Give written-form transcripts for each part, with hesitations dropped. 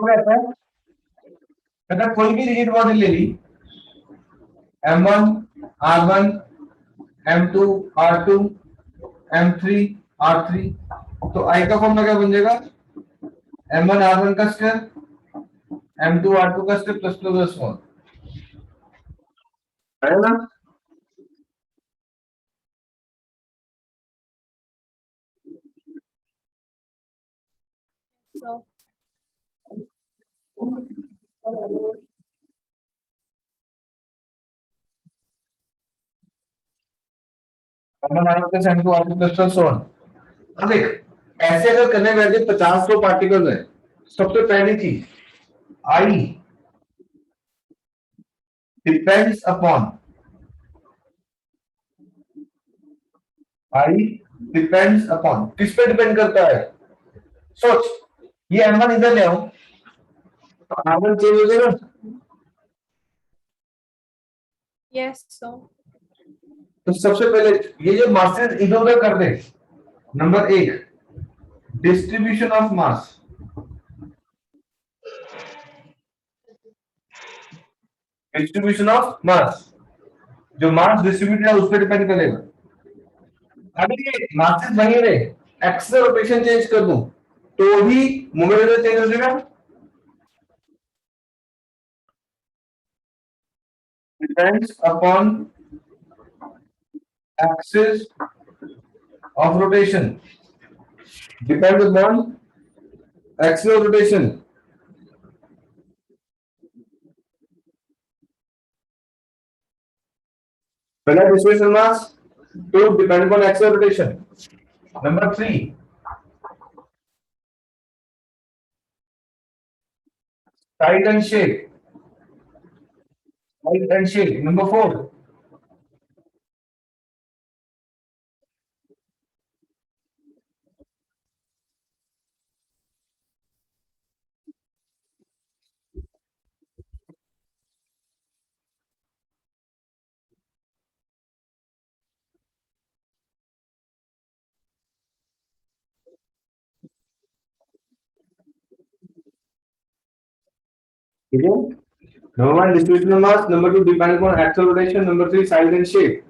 रहता है, कहता कोई भी रिजिड बॉडी ले ली, M1 R1 M2 R2 M3 R3, तो I का फॉर्मूला क्या बन जाएगा, M1 R1 का स्क्वायर M2 R2 का स्क्वायर प्लस प्लस वन, है ना। M1 R1 plus M2 R2 plus plus one. अब देख, ऐसे अगर करने बैठे 50 पार्टिकल है, सबसे पहली चीज आई डिपेंड्स अपॉन, आई डिपेंड्स अपॉन किस पे डिपेंड करता है, सोच, ये M1 इधर ले आओ तो R1 चेंज हो जाएगा। Yes sir. तो सबसे पहले ये जो मासेस इधर उधर कर दे, नंबर एक distribution of mass, distribution of mass, जो मास डिस्ट्रीब्यूटेड है उस पर डिपेंड करेगा। अगर ये मासेस वही रहे, एक्सेल रोटेशन चेंज कर दूं तो भी मोमेंटम चेंज हो जाएगा, depends upon axis of rotation, depends upon axis of rotation। पहला displacement mass, to depend upon axis of rotation। Number 3 size and shape, size and shape. Number 4 ठीक है। Number 1 distribution mass, number 2 depend upon axis of rotation, number 3 size and shape.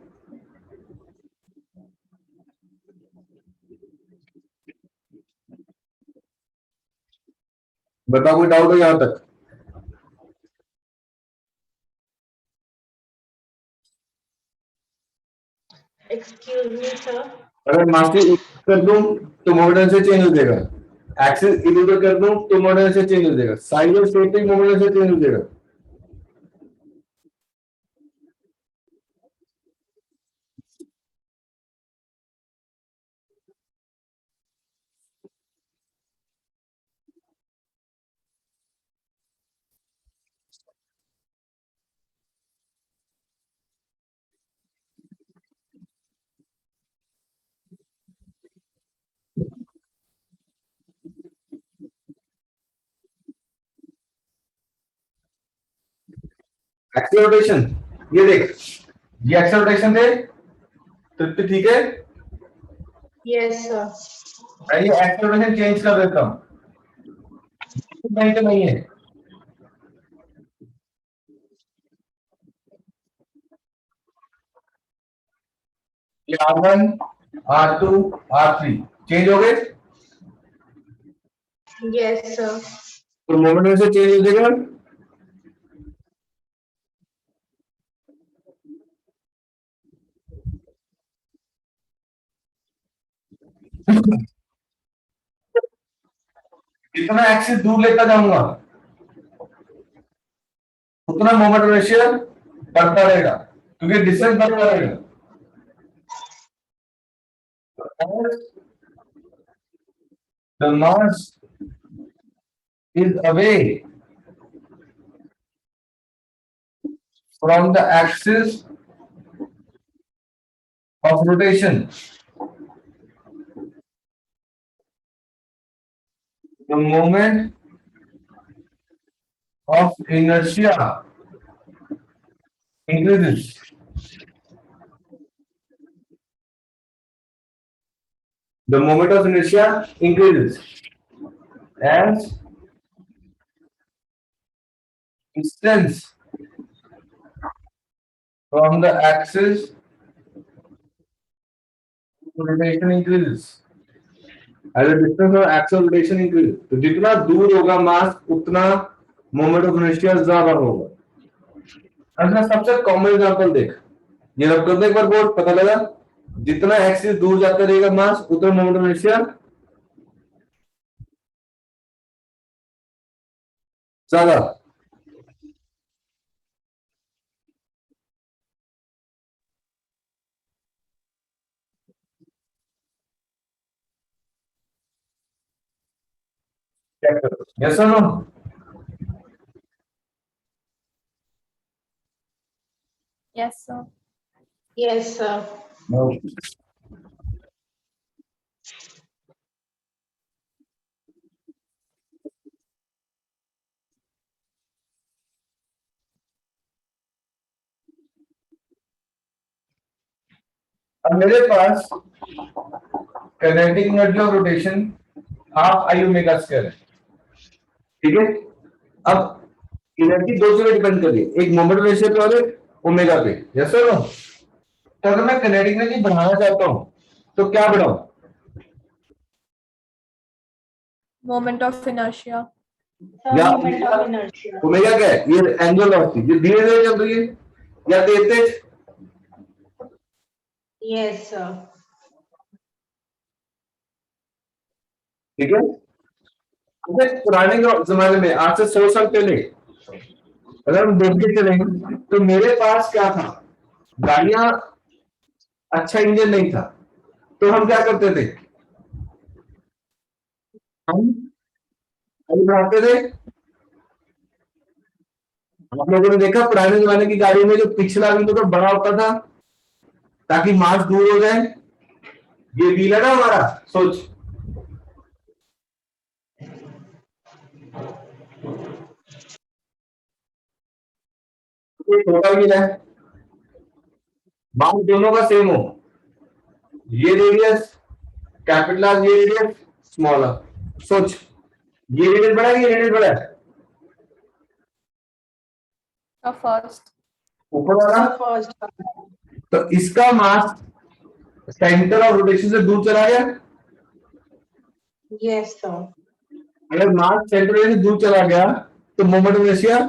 बताओ कोई doubt हो यहां तक? Excuse me sir. अगर mass को कर दूं तो मोमेंटम से चेंज हो जाएगा, एक्सिस इधर उधर कर दूं तो मोमेंटम से चेंज हो जाएगा, साइज और शेप भी मोमेंटम से चेंज हो जाएगा। एक्सेलरेशन, ये देख, ये एक्सेलरेशन थे, तो ठीक है। Yes sir. मैं ये एक्सेलरेशन चेंज कर देता हूं, नहीं तो नहीं है। ये R1 R2 R3 चेंज हो गए, यस सर। तो मोमेंटम से चेंज हो जाएगा। जितना एक्सिस दूर लेता जाऊंगा उतना मोमेंट रेशियो बढ़ता रहेगा, क्योंकि डिस्टेंस बढ़ता रहेगा। The mass is away from the axis of rotation, the moment of inertia increases. The moment of inertia increases as distance from the axis rotation increases. As the distance of axis rotation increases, तो जितना दूर होगा मास उतना moment of inertia ज्यादा होगा. अच्छा सबसे common example देख, ये रब कर दे एक बार बोर्ड, पता लगा जितना एक्सिस दूर जाता रहेगा मास उतना मोमेंट ऑफ इनर्शिया ज्यादा. चेक करो यस और no. Yes, sir. Yes, sir. अब मेरे पास kinetic energy of rotation half I omega square है. ठीक है. अब एनर्जी दो जगह डिपेंड कर रही है, एक मोमेंट ऑफ इनर्शिया पे और एक ओमेगा पे. यस और नो. तो अगर मैं काइनेटिक एनर्जी बढ़ाना चाहता हूं तो क्या बढ़ाऊं? Moment of inertia. या Moment of inertia. ओमेगा क्या है? ये एंगल ऑफ ये धीरे धीरे चल रही है या तेज तेज? Yes, sir. ठीक है. अगर पुराने जमाने में आज से 100 साल पहले अगर हम देखते चलेंगे तो मेरे पास क्या था, गाड़ियां अच्छा इंजन नहीं था, तो हम क्या करते थे, हम आगे बढ़ाते थे. आप लोगों ने देखा पुराने जमाने की गाड़ी में जो पिछला व्हील तो बड़ा होता था ताकि मास दूर हो जाए. ये व्हील है ना हमारा, सोच ये छोटा व्हील है, मास दोनों का सेम हो, ये रेडियस कैपिटल, ये रेडियस स्मॉल. सोच ये रेडियस बड़ा है, ये रेडियस बड़ा है. First. ऊपर वाला First. तो इसका मास सेंटर ऑफ रोटेशन से दूर चला गया. Yes, sir. अगर मास सेंटर से दूर चला गया तो मोमेंट ऑफ इनर्शिया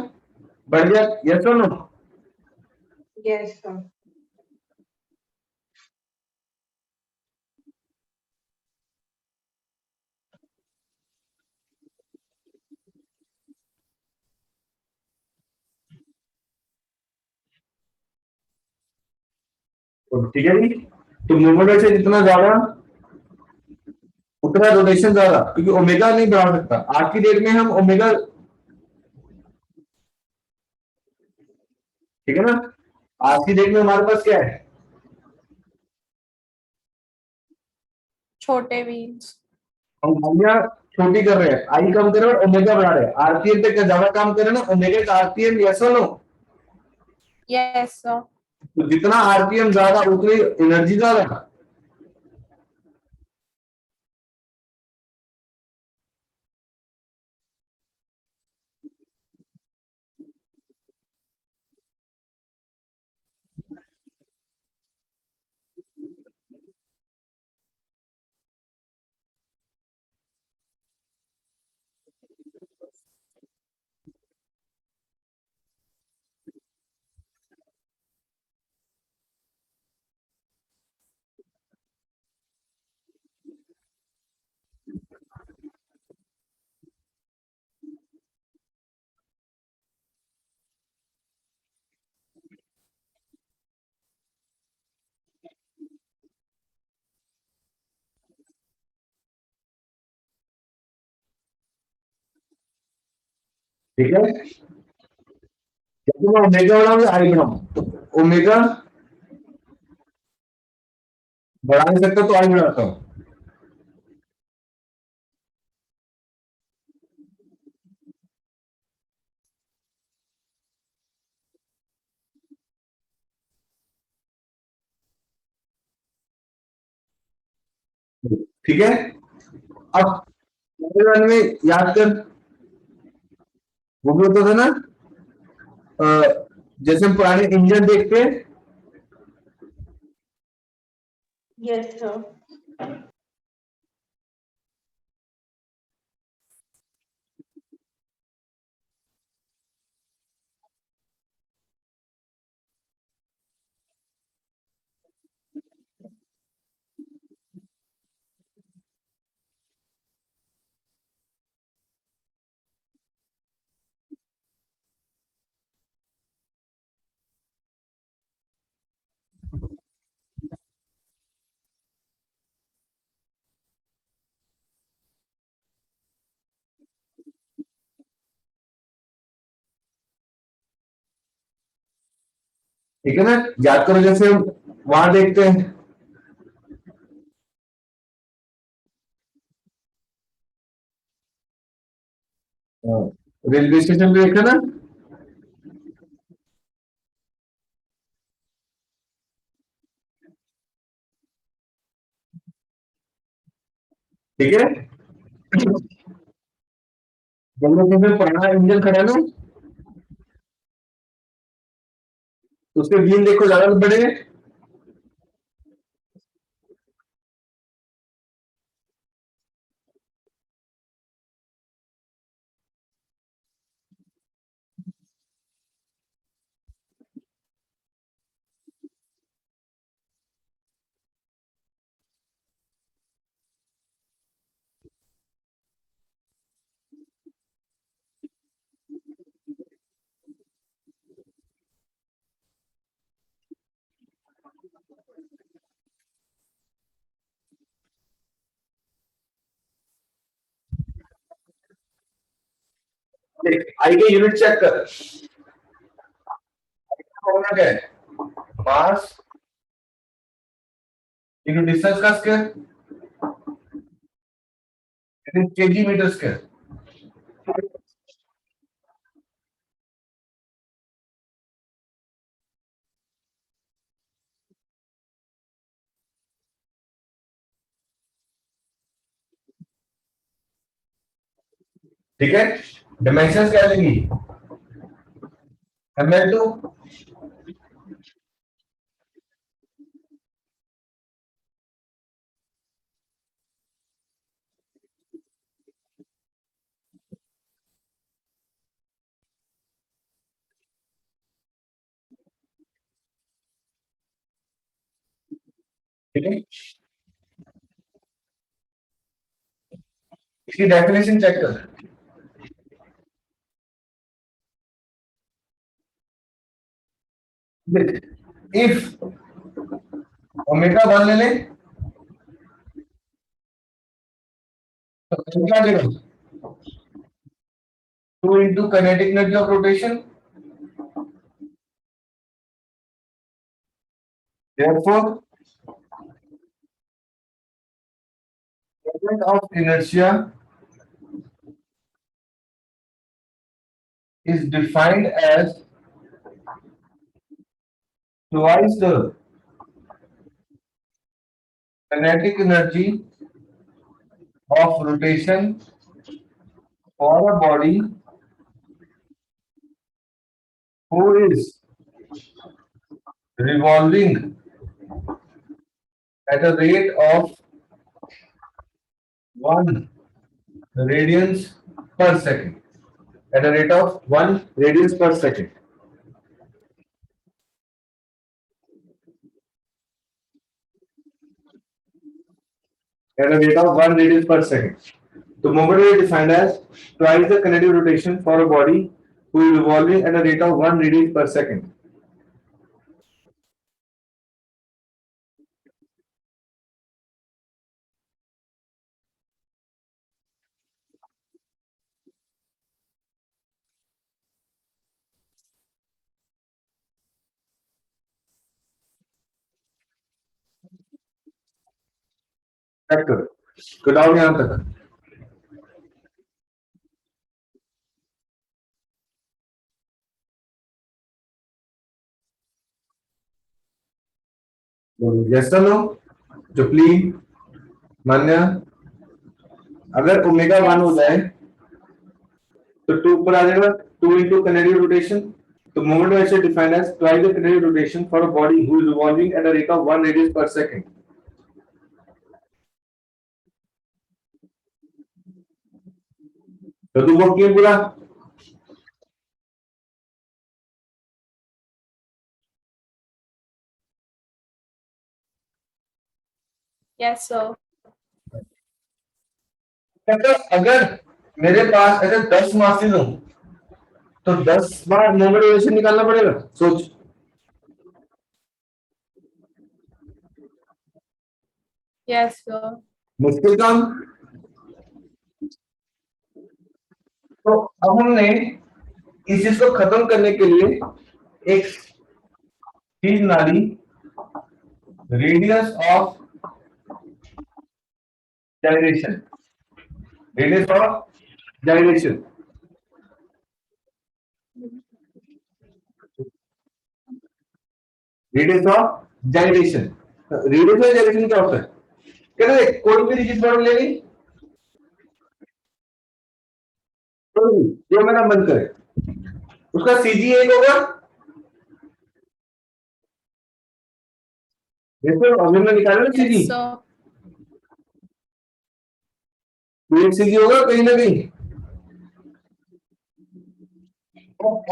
बढ़ गया. यस और नो. Yes, sir. ठीक है जी. तो मोमेंट से जितना ज्यादा उतना रोटेशन ज्यादा, क्योंकि ओमेगा नहीं बढ़ा सकता. आज की डेट में हम ओमेगा, ठीक है ना, आज की डेट में हमारे पास क्या है, छोटे व्हील्स. हम गाड़ियां छोटी कर रहे हैं, आई कम कर रहे हैं और ओमेगा बढ़ा रहे हैं. आरपीएम पे ज्यादा काम कर रहे हैं ना, ओमेगा का आरपीएम. यस और नो. Yes, sir. तो जितना आरपीएम ज्यादा उतनी एनर्जी ज्यादा. ठीक है. जब मैं ओमेगा बढ़ाऊं या आई बढ़ाऊं, तो ओमेगा बढ़ा नहीं सकता तो आई बढ़ाता हूं. ठीक है. अब में याद कर, वो भी होता था ना जैसे हम पुराने इंजन देखते हैं, Yes, sir. ठीक है ना, याद करो जैसे हम वहां देखते हैं रेलवे स्टेशन पे देखा ना, ठीक है, रेलवे स्टेशन पे पुराना इंजन खड़ा है ना, तो उसके व्हील देखो ज्यादा बड़े हैं, आई के यूनिट चेक कर, होना क्या है, मास इनटू डिस्टेंस का स्क्वायर, केजी मीटर स्क्वायर, ठीक है, डायमेंशन क्या लेंगी, ml2, ठीक है, इसकी डेफिनेशन चेक कर, इफ ओमेगा 1 ले लें तो क्या देगा, 2 into kinetic energy of rotation, therefore moment of inertia is defined as twice the kinetic energy of rotation for a body who is revolving at a rate of 1 radians per second. At a rate of 1 radians per second. At a rate of 1 radians per second. The moment is defined as twice the kinetic rotation for a body who is revolving at a rate of 1 radians per second. Check करो, तो down यहां तक जैसा लो जो please मान्य, अगर omega 1 हो जाए तो 2 ऊपर आ जाएगा, 2 into kinetic rotation, तो moment of inertia defined as twice the kinetic rotation for a body who is revolving at a rate of 1 radius per second. तो तू वो क्यों बोला? Yes, sir. कहता अगर मेरे पास ऐसे 10 मासेस हो तो 10 बार मोमेंट ऑफ इनर्शिया निकालना पड़ेगा। सोच, Yes, sir. मुश्किल काम। तो अब हमने इस चीज को खत्म करने के लिए एक चीज निकाली, radius of gyration, radius of gyration। Radius of gyration, radius of gyration क्या होता है? कहते हैं कोई भी रिजिड बॉडी ले ली, जो मेरा मन करे, उसका सीजी एक होगा, देखो अभी हमने निकाला ना सीजी, Yes, sir. तो एक सीजी होगा कहीं ना कहीं।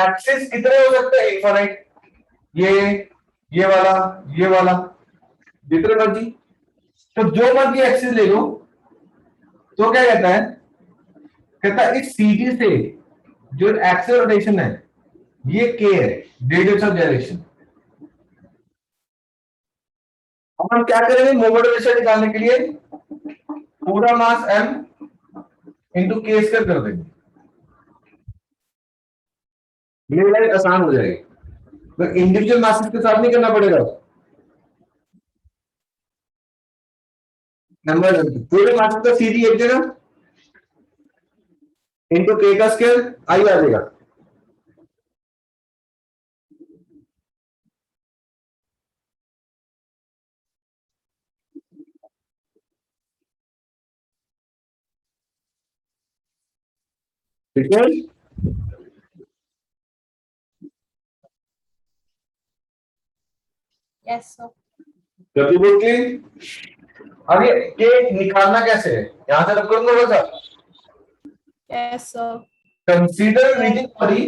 एक्सिस कितने हो सकते हैं इनफाइनाइट, ये वाला, ये वाला, जितने मर्जी। तो जो मर्जी एक्सिस ले लो, तो क्या कहता है? कहता है इस सीजी से जो एक्सिस रोटेशन है ये के है, रेडियस ऑफ gyration। अब हम क्या करेंगे मोमेंट ऑफ इनर्शिया निकालने के लिए? पूरा मास m इंटू के स्क्वायर कर देंगे, ये लाइन आसान हो जाएगी। तो इंडिविजुअल मासेस के साथ नहीं करना पड़ेगा, नंबर पूरे मास का सीधी एक जगह इंटू के का स्क्वायर आई आ जाएगा। ठीक है, Yes, sir. कभी बोल के आगे के निकालना कैसे है, यहां से रख करूंगा बस। Yes, sir. Consider rigid body,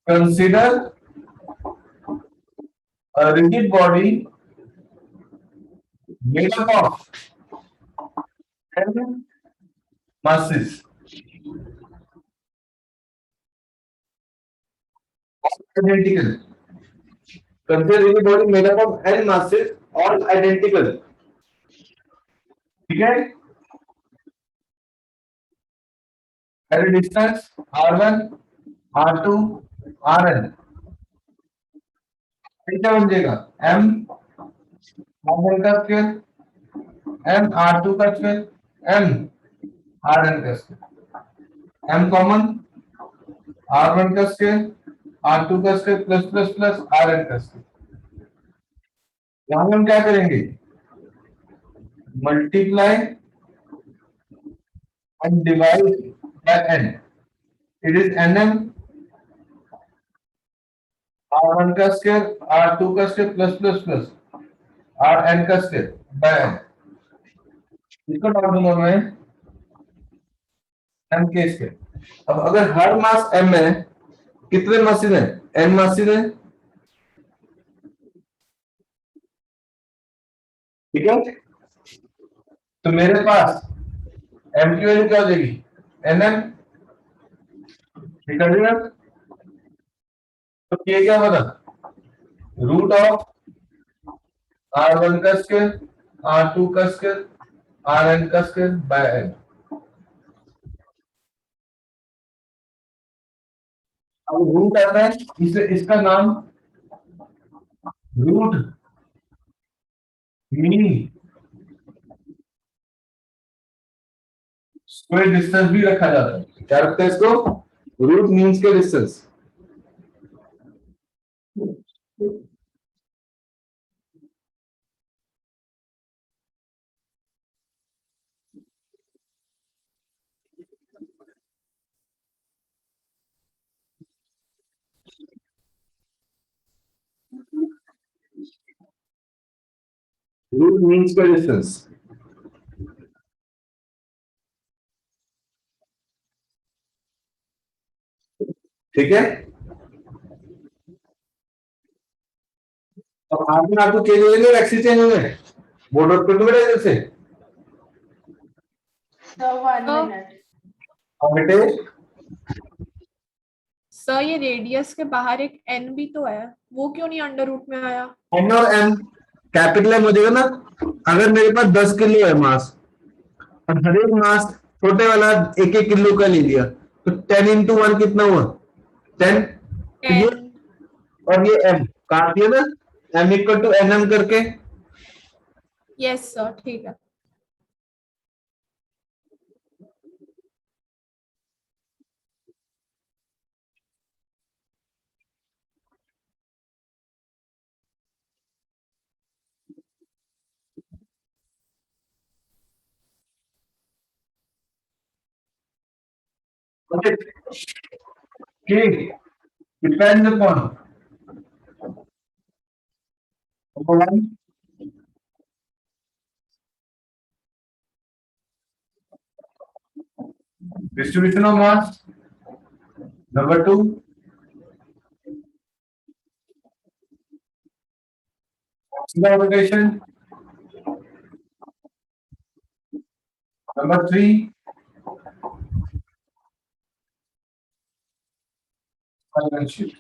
consider a rigid body made up of 10 masses identical। Consider rigid body made up of n masses all identical। ठीक है, at a distance r1 r2 rn, क्या बन जाएगा? m r1 का square, m r2 का square, m rn का square, m common, r1 का square, r2 का square plus plus plus rn का स्क्वायर। यहां हम क्या करेंगे? Multiply and divide by n, it is nm r1 का स्क्वायर, r2 का square plus plus plus rn का स्क्वायर बाय n। इसको डाल दूंगा मैं m के स्क्वायर। अब अगर हर मास m है, कितने मासेस हैं? n मासेस हैं, ठीक है। तो मेरे पास m की वैल्यू क्या हो जाएगी? nm, ठीक है ना? तो ये क्या बना? रूट ऑफ r1 का स्क्वायर, r2 का स्क्वायर, rn का स्क्वायर बाय n। अब रूट आता है, इसलिए इसका नाम रूट मीन स्क्वायर डिस्टेंस भी रखा जाता है। क्या रखते हैं इसको? रूट मीन के डिस्टेंस। रूट मीन्स का डिस्टेंस। ठीक है, अब आपने आपको चेंज हो गए, एक्सी चेंज हो गए, बोर्ड आउट कर दो बेटा इधर से। Sir, 1 Sir. minute. और बेटे सर ये रेडियस के बाहर एक एन भी तो है, वो क्यों नहीं अंडर रूट में आया? एन और एम कैपिटल एम हो जाएगा ना। अगर मेरे पास 10 किलो है मास और हर एक मास छोटे वाला 1-1 किलो का ले लिया, तो 10 × 1 कितना हुआ? 10। तो ये 10। और ये एम काट दिया ना, M equal to N M करके। यस सर, ठीक है। K depends upon number one, distribution of mass. Number two, axis rotation. Number three, balance sheet.